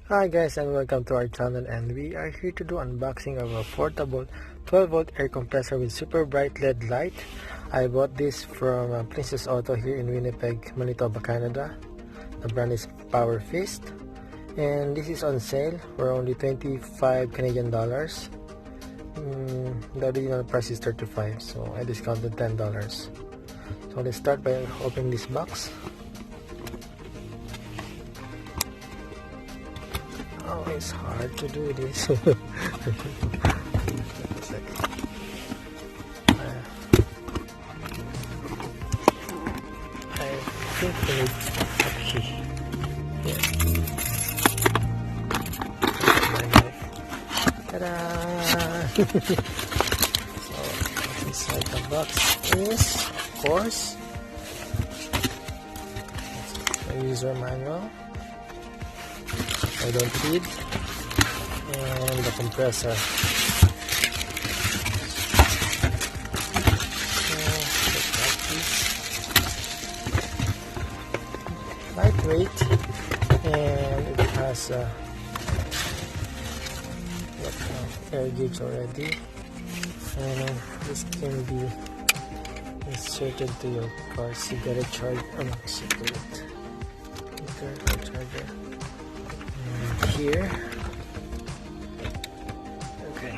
Hi guys, and welcome to our channel, and we are here to do unboxing of a portable 12 volt air compressor with super bright LED light. I bought this from Princess Auto here in Winnipeg, Manitoba, Canada. The brand is Power Fist, and this is on sale for only 25 Canadian dollars. The original price is 35, so I discounted $10. So let's start by opening this box. Oh, it's hard to do this. I think we need a key. Yeah. My knife. Ta-da! So, inside the box is, of course, a user manual. I don't read, and the compressor. Lightweight, and it has air gauge already, and this can be inserted to your car cigarette charger. Cigarette charger. Here. Okay.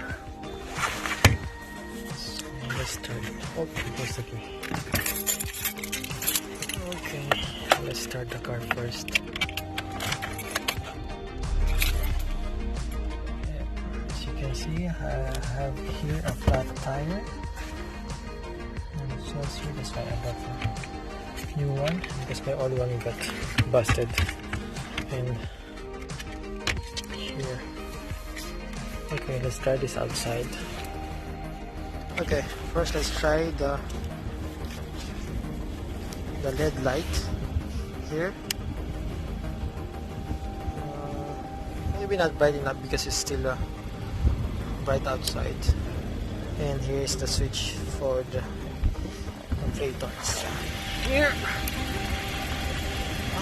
So let's start. Oh, that's okay. Okay, let's start the car first. As you can see, I have here a flat tire. And it shows here, that's why I got a new one, because my old one got busted. And here. Okay, let's try this outside. Okay, first let's try the LED light here. Maybe not bright enough because it's still bright outside. And here's the switch for the inflators. Here.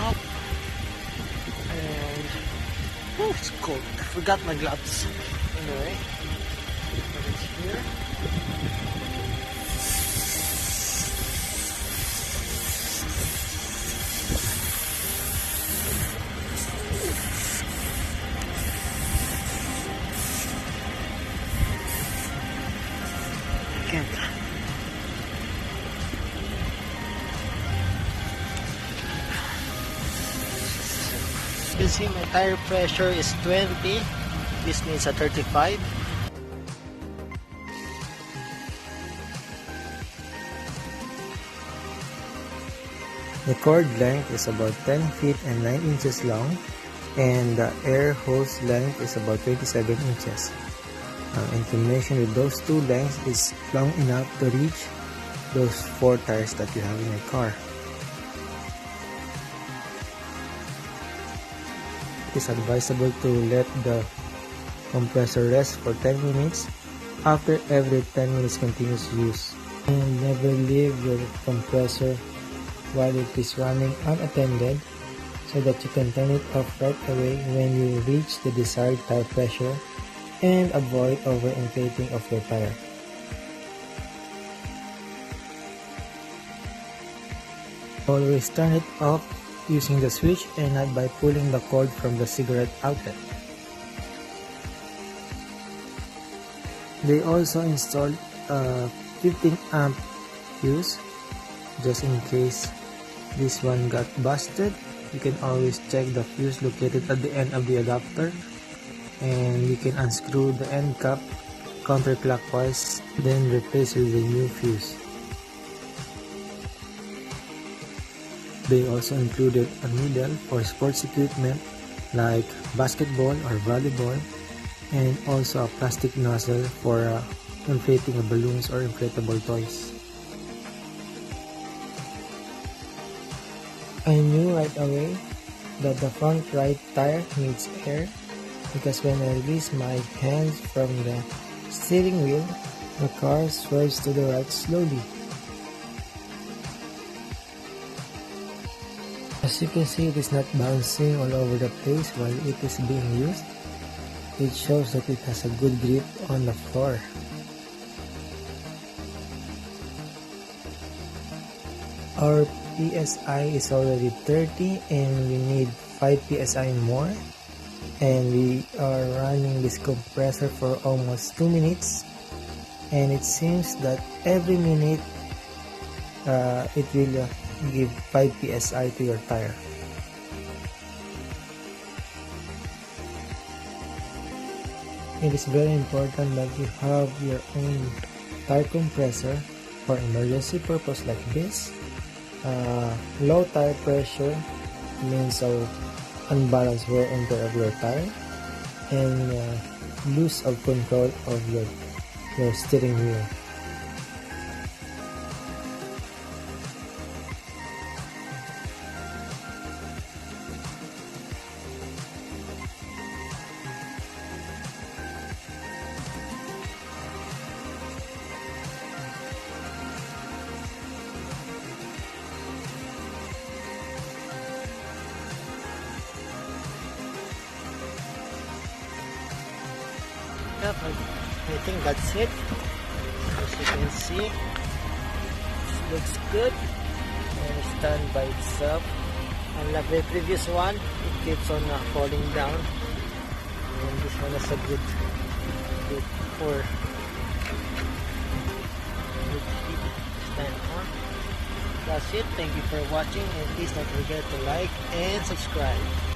Up. And oh, it's cold. I forgot my gloves. Anyway, put it here. Can't. You can see my tire pressure is 20. This means a 35. The cord length is about 10 feet and 9 inches long, and the air hose length is about 27 inches. In combination with those two lengths is long enough to reach those 4 tires that you have in your car. It is advisable to let the compressor rest for 10 minutes after every 10 minutes continuous use. And never leave your compressor while it is running unattended, so that you can turn it off right away when you reach the desired tire pressure and avoid overinflating of your tire. Always turn it off using the switch and not by pulling the cord from the cigarette outlet. They also installed a 15 amp fuse just in case this one got busted. You can always check the fuse located at the end of the adapter, and you can unscrew the end cap counterclockwise, then replace with a new fuse. They also included a needle for sports equipment like basketball or volleyball, and also a plastic nozzle for inflating balloons or inflatable toys. I knew right away that the front right tire needs air, because when I release my hands from the steering wheel, the car swerves to the right slowly. As you can see, it is not bouncing all over the place while it is being used. It shows that it has a good grip on the floor. Our PSI is already 30 and we need 5 PSI more. And we are running this compressor for almost 2 minutes. And it seems that every minute it will give 5 PSI to your tire. It is very important that you have your own tire compressor for emergency purpose like this. Low tire pressure means unbalanced wear and tear of your tire, and loss of control of your steering wheel. Yep, I think that's it. As you can see, it looks good and it's done by itself. Unlike the previous one, it keeps on falling down, and this one has a good for good heat stand on. That's it. Thank you for watching, and please don't forget to like and subscribe.